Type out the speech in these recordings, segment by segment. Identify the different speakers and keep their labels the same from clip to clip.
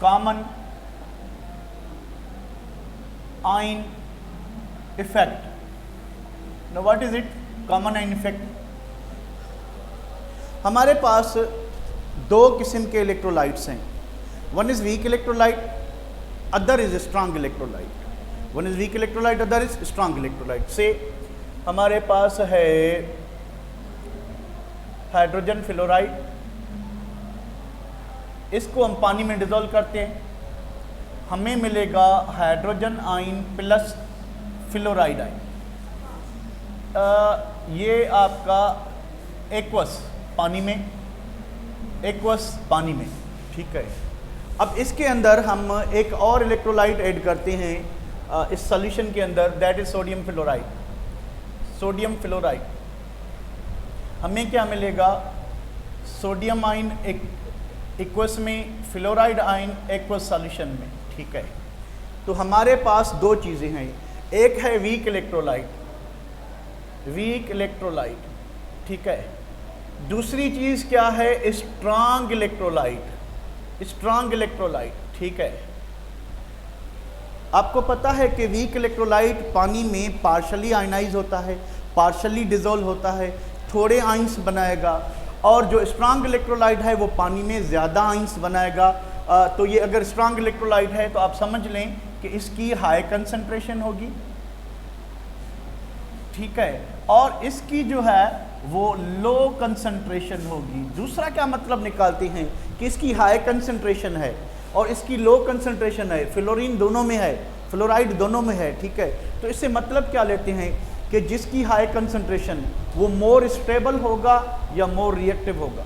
Speaker 1: Common ion effect. Now what is it? Common ion effect. हमारे पास दो किस्म के इलेक्ट्रोलाइट्स हैं. One is weak electrolyte, other is strong electrolyte. One is weak electrolyte, other is strong electrolyte. से हमारे पास है hydrogen fluoride, इसको हम पानी में डिजोल्व करते हैं, हमें मिलेगा hydrogen ion plus fluoride ion. ये आपका एक्वस पानी में, एक्वस पानी में, ठीक है. अब इसके अंदर हम एक और इलेक्ट्रोलाइट ऐड करते हैं इस सॉल्यूशन के अंदर, that is sodium fluoride. Sodium fluoride हमें क्या मिलेगा? सोडियम आयन एक्वस में, फ्लोराइड आयन एक्वस सॉल्यूशन में, ठीक है. तो हमारे पास दो चीज़ें हैं, एक है वीक इलेक्ट्रोलाइट, वीक इलेक्ट्रोलाइट, ठीक है. दूसरी चीज़ क्या है? स्ट्रांग इलेक्ट्रोलाइट, स्ट्रांग इलेक्ट्रोलाइट, ठीक है. आपको पता है कि वीक इलेक्ट्रोलाइट पानी में पार्शली आयनाइज होता है, पार्शली डिजोल्व होता है, थोड़े आयंस बनाएगा, और जो स्ट्रांग इलेक्ट्रोलाइट है वो पानी में ज़्यादा आयंस बनाएगा. तो ये अगर स्ट्रांग इलेक्ट्रोलाइट है तो आप समझ लें कि इसकी हाई कंसंट्रेशन होगी, ठीक है, और इसकी जो है वो लो कंसंट्रेशन होगी. दूसरा क्या मतलब निकालते हैं कि इसकी हाई कंसंट्रेशन है और इसकी लो कंसंट्रेशन है, फ्लोरीन दोनों में है, फ्लोराइड दोनों में है, ठीक है. तो इससे मतलब क्या लेते हैं कि जिसकी हाई कंसंट्रेशन वो मोर स्टेबल होगा या मोर रिएक्टिव होगा.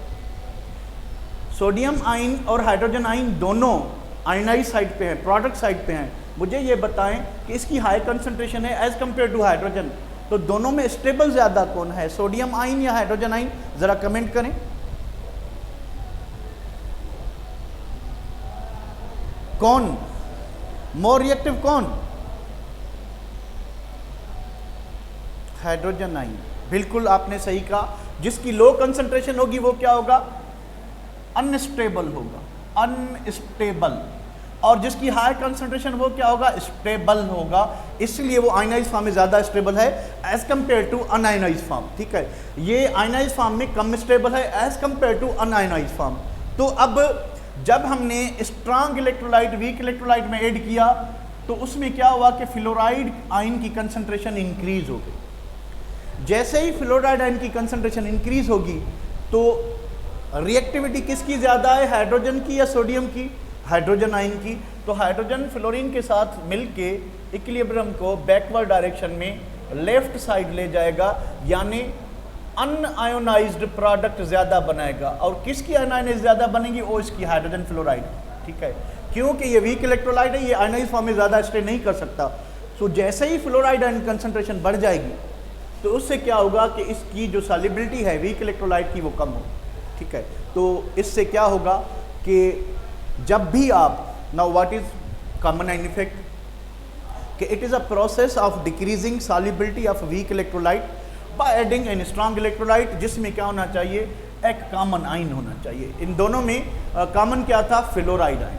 Speaker 1: सोडियम आयन और हाइड्रोजन आयन दोनों आयनाइज साइड पे हैं, प्रोडक्ट साइड पे हैं. मुझे ये बताएं कि इसकी हाई कंसंट्रेशन है एज कंपेयर टू हाइड्रोजन, तो दोनों में स्टेबल ज़्यादा कौन है, सोडियम आयन या हाइड्रोजन आयन? ज़रा कमेंट करें. कौन मोर रिएक्टिव? कौन? Hydrogen ion. बिल्कुल आपने सही कहा. जिसकी लो कंसंट्रेशन होगी वो क्या होगा? अनस्टेबल होगा, अनस्टेबल. और जिसकी हाई कंसंट्रेशन वो क्या होगा? स्टेबल होगा. इसलिए वो आयनाइज फॉर्म में ज़्यादा स्टेबल है as compare to unionised form, ठीक है. ये आयनाइज फॉर्म में कम स्टेबल है as compare to unionised form. तो अब जब हमने स्ट्रांग इलेक्ट्रोलाइट वीक इलेक्ट्रोलाइट में ऐड किया तो उसमें क्या हुआ कि फ्लोराइड आयन की कंसंट्रेशन इंक्रीज हो गई. जैसे ही फ्लोराइड आयन की कंसंट्रेशन इंक्रीज होगी तो रिएक्टिविटी किसकी ज़्यादा है, हाइड्रोजन की या सोडियम की? हाइड्रोजन आयन की. तो हाइड्रोजन फ्लोरीन के साथ मिलके इक्विलिब्रियम को बैकवर्ड डायरेक्शन में लेफ्ट साइड ले जाएगा, यानी अनआयोनाइज्ड प्रोडक्ट ज़्यादा बनाएगा. और किसकी अनआयोनाइज ज़्यादा बनेगी? वो इसकी हाइड्रोजन फ्लोराइड, ठीक है. क्योंकि ये वीक इलेक्ट्रोलाइट है, ये आयनाइज फॉर्म में ज़्यादा स्टे नहीं कर सकता. तो जैसे ही फ्लोराइड आयन कंसंट्रेशन बढ़ जाएगी तो उससे क्या होगा कि इसकी जो सॉल्युबिलिटी है वीक इलेक्ट्रोलाइट की वो कम होगी, ठीक है. तो इससे क्या होगा कि जब भी आप, now what is common ion effect? कि it is a process of decreasing solubility of weak electrolyte by adding an strong electrolyte, जिसमें क्या होना चाहिए? एक कॉमन आयन होना चाहिए. इन दोनों में कॉमन क्या था? Fluoride ion.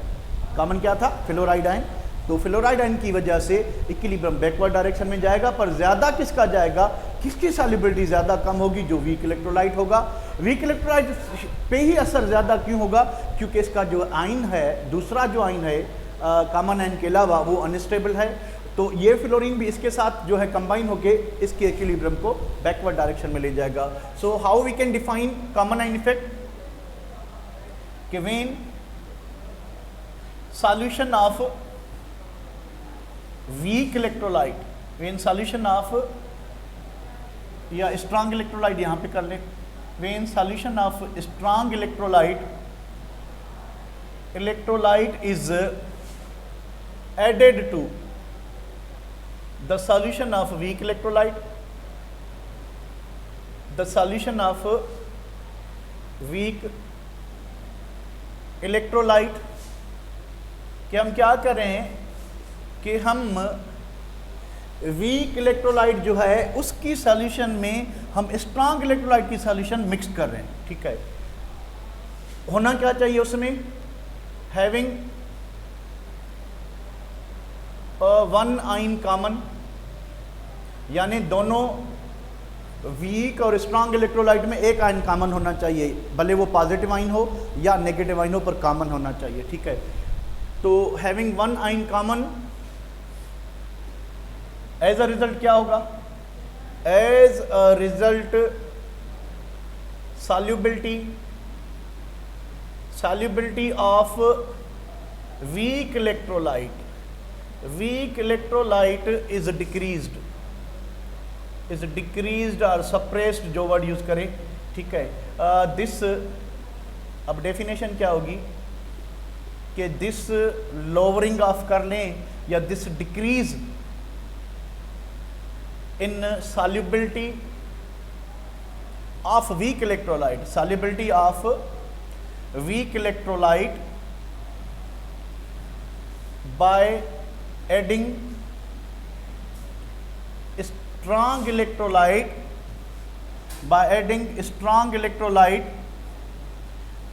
Speaker 1: कॉमन क्या था? Fluoride ion. तो फ्लोराइड आयन की वजह से इक्विलिब्रियम बैकवर्ड डायरेक्शन में जाएगा, पर ज़्यादा किसका जाएगा? किसकी सॉल्युबिलिटी ज़्यादा कम होगी? जो वीक इलेक्ट्रोलाइट होगा. वीक इलेक्ट्रोलाइट पे ही असर ज़्यादा क्यों होगा? क्योंकि इसका जो आयन है, दूसरा जो आयन है कॉमन आयन के अलावा, वो अनस्टेबल है. तो ये फ्लोरीन भी इसके साथ जो है कंबाइन होके इसके इक्विलिब्रियम को बैकवर्ड डायरेक्शन में ले जाएगा. So how we can define common ion effect? कि when solution of weak electrolyte, when solution of या strong electrolyte यहाँ पे कर ले, when solution of strong electrolyte is added to the solution of weak electrolyte, the solution of weak electrolyte, कि हम क्या कर रहे हैं कि हम वीक इलेक्ट्रोलाइट जो है उसकी सॉल्यूशन में हम स्ट्रांग इलेक्ट्रोलाइट की सॉल्यूशन मिक्स कर रहे हैं, ठीक है. होना क्या चाहिए उसमें? हैविंग वन आइन कॉमन, यानी दोनों वीक और स्ट्रांग इलेक्ट्रोलाइट में एक आयन कॉमन होना चाहिए, भले वो पॉजिटिव आयन हो या नेगेटिव आयन हो, पर कॉमन होना चाहिए, ठीक है। तो having one ion common, as a result क्या होगा? As a result solubility of weak electrolyte is decreased or suppressed, जो वर्ड यूज करें, ठीक है। दिस, अब डेफिनेशन क्या होगी कि दिस लोअरिंग ऑफ कर लें या this decrease in solubility of weak electrolyte, solubility of weak electrolyte by adding strong electrolyte,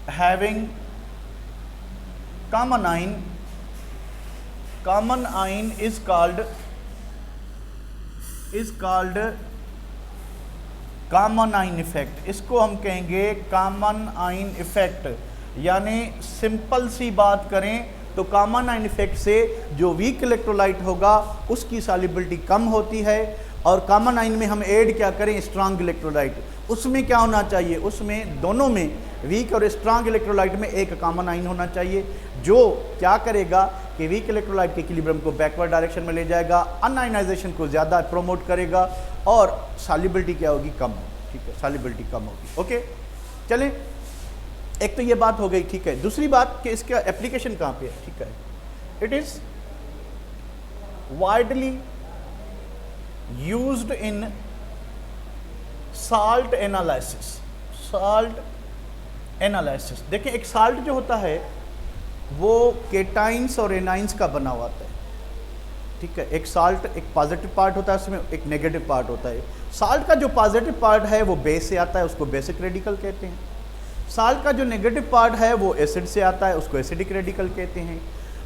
Speaker 1: having common ion is called common आइन इफेक्ट। इसको हम कहेंगे कॉमन आइन इफेक्ट, यानी सिंपल सी बात करें तो कॉमन आइन इफेक्ट से जो वीक इलेक्ट्रोलाइट होगा उसकी सॉल्युबिलिटी कम होती है, और कॉमन आइन में हम ऐड क्या करें? Strong electrolyte. उसमें क्या होना चाहिए? उसमें दोनों में, वीक और स्ट्रांग इलेक्ट्रोलाइट में एक कॉमन आइन होना चाहिए, जो क्या करेगा कि वीक इलेक्ट्रोलाइट के इक्विलिब्रियम को बैकवर्ड डायरेक्शन में ले जाएगा, अनआयनाइजेशन को ज़्यादा प्रमोट करेगा, और सॉल्युबिलिटी क्या होगी? कम, ठीक है, सॉल्युबिलिटी कम होगी। ओके, चलें, एक तो ये बात हो गई, ठीक है। दूसरी बात कि इसका एप्लीकेशन कहाँ पे है, ठीक है। It is widely used in salt analysis. देखिए, एक साल्ट जो होता है वो केटाइंस और एनाइंस का बना हुआ होता है, ठीक है। एक साल्ट, एक पॉजिटिव पार्ट होता है, उसमें एक नेगेटिव पार्ट होता है। साल्ट का जो पॉजिटिव पार्ट है वो बेस से आता है, उसको बेसिक रेडिकल कहते हैं। साल्ट का जो नेगेटिव पार्ट है वो एसिड से आता है, उसको एसिडिक रेडिकल कहते हैं।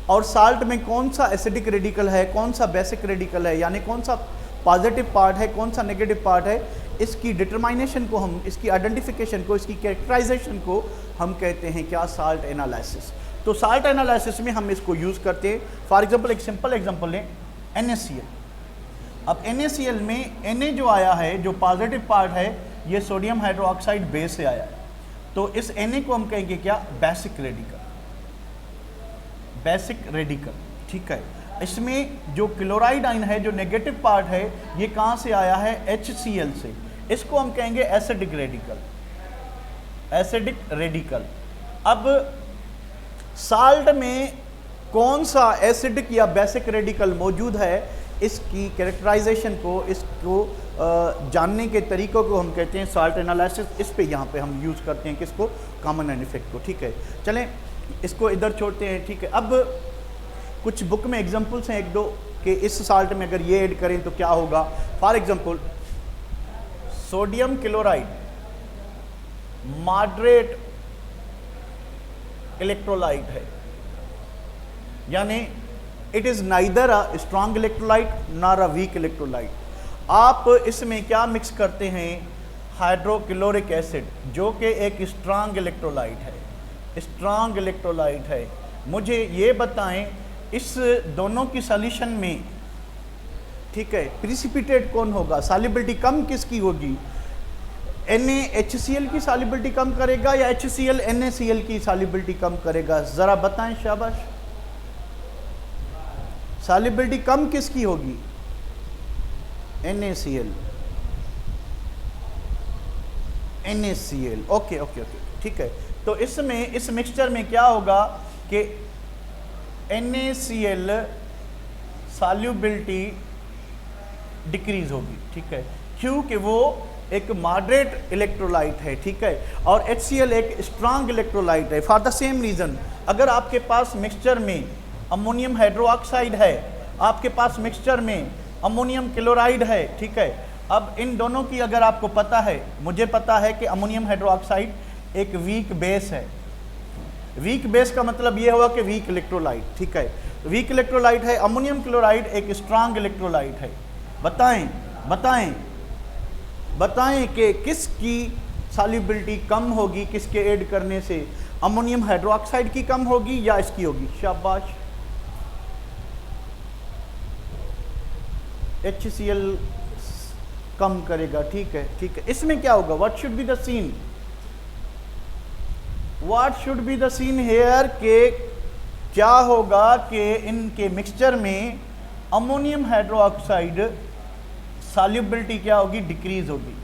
Speaker 1: और साल्ट में कौन सा एसिडिक रेडिकल है, कौन सा बेसिक रेडिकल है, यानी कौन सा पॉजिटिव पार्ट है, कौन सा नेगेटिव पार्ट है, इसकी डिटरमाइनेशन को हम, इसकी आइडेंटिफिकेशन को, इसकी कैरेक्टराइजेशन को हम कहते हैं क्या? Salt analysis. तो साल्ट एनालिसिस में हम इसको यूज़ करते हैं। फॉर एग्जांपल, एक सिंपल एग्जांपल लें, NaCl। अब NaCl में Na जो आया है, जो पॉजिटिव पार्ट है, ये सोडियम हाइड्रोक्साइड बेस से आया है, तो इस Na को हम कहेंगे क्या? बेसिक रेडिकल, ठीक है। इसमें जो क्लोराइड आयन है, जो नेगेटिव पार्ट है, ये कहाँ से आया है? HCl से, इसको हम कहेंगे एसिडिक रेडिकल। अब साल्ट में कौन सा एसिडिक या बेसिक रेडिकल मौजूद है, इसकी कैरेक्टराइजेशन को, इसको जानने के तरीकों को हम कहते हैं साल्ट एनालिसिस। इस पे यहाँ पे हम यूज़ करते हैं किसको? कॉमन आइन इफेक्ट को, ठीक है। चलें, इसको इधर छोड़ते हैं, ठीक है। अब कुछ बुक में एग्जांपल्स हैं एक दो कि इस साल्ट में अगर ये ऐड करें तो क्या होगा। For example, sodium chloride moderate electrolyte है, यानी it is neither a strong electrolyte nor a weak electrolyte. आप इसमें क्या मिक्स करते हैं? हाइड्रोक्लोरिक एसिड, जो कि एक स्ट्रॉन्ग इलेक्ट्रोलाइट है। मुझे ये बताएं, इस दोनों की सॉल्यूशन में, ठीक है, प्रिसिपिटेट कौन होगा? सॉल्युबिलिटी कम किसकी होगी? NaHCl की सॉल्युबिलिटी कम करेगा या HCl NaCl की सॉल्युबिलिटी कम करेगा? ज़रा बताएं, शाबाश। सॉल्युबिलिटी कम किसकी होगी? NaCl। ओके, ठीक है। तो इसमें, इस मिक्सचर में क्या होगा कि NaCl सॉल्युबिलिटी डिक्रीज होगी, ठीक है, क्योंकि वो एक मॉडरेट इलेक्ट्रोलाइट है, ठीक है, और HCl एक स्ट्रांग इलेक्ट्रोलाइट है। फॉर द सेम रीज़न, अगर आपके पास मिक्सचर में अमोनियम हाइड्रोक्साइड है, आपके पास मिक्सचर में अमोनियम क्लोराइड है, ठीक है। अब इन दोनों की अगर आपको पता है, मुझे पता है कि अमोनियम हाइड्रोक्साइड एक वीक बेस है, वीक बेस का मतलब ये हुआ कि वीक इलेक्ट्रोलाइट, ठीक है। वीक इलेक्ट्रोलाइट है, अमोनियम क्लोराइड एक स्ट्रांग इलेक्ट्रोलाइट है। बताएं बताएं बताएं कि किसकी सॉल्युबिलिटी कम होगी किसके ऐड करने से, अमोनियम हाइड्रोक्साइड की कम होगी या इसकी होगी? शाबाश। HCl कम करेगा, ठीक है ठीक है। इसमें क्या होगा? What should be the scene, what should be the scene here के क्या होगा कि इनके मिक्सचर में अमोनियम हाइड्रोक्साइड सॉल्युबिलिटी क्या होगी? डिक्रीज होगी,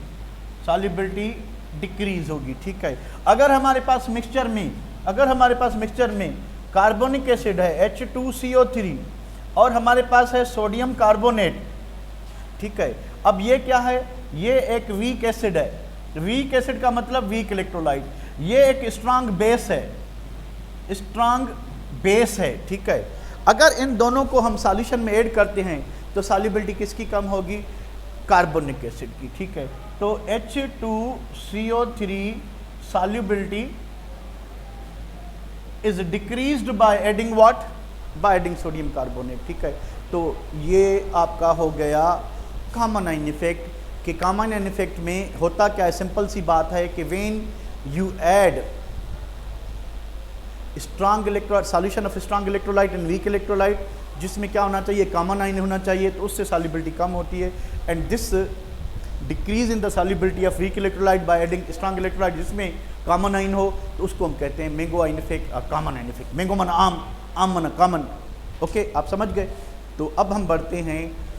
Speaker 1: सॉल्युबिलिटी डिक्रीज होगी, ठीक है। अगर हमारे पास मिक्सचर में कार्बोनिक एसिड है H2CO3 और हमारे पास है सोडियम कार्बोनेट, ठीक है। अब ये क्या है? ये एक वीक एसिड है। वीक एसिड का मतलब वीक इलेक्ट्रोलाइट। ये एक स्ट्रांग बेस है, स्ट्रांग बेस है, ठीक है। अगर इन दोनों को हम सॉल्यूशन में ऐड करते हैं तो सॉल्युबिलिटी किसकी कम होगी? कार्बोनिक एसिड की, ठीक है। तो H2CO3 solubility is decreased by adding what? By adding sodium carbonate, ठीक है। तो ये आपका हो गया कॉमन आइन इफेक्ट। कि कॉमन आइन इफेक्ट में होता क्या है? सिंपल सी बात है कि when you add strong electrolyte, solution of strong electrolyte and weak electrolyte, जिसमें क्या होना चाहिए? कॉमन आइन होना चाहिए, तो उससे सॉल्युबिलिटी कम होती है। And this decrease in the solubility of weak electrolyte by adding strong electrolyte, जिसमें कॉमन आइन हो, तो उसको हम कहते हैं मैंगो आइन इफेक्ट और कॉमन आइन इफेक्ट। मैंगो माना आम, आम माना कॉमन। ओके, आप समझ गए। तो अब हम बढ़ते हैं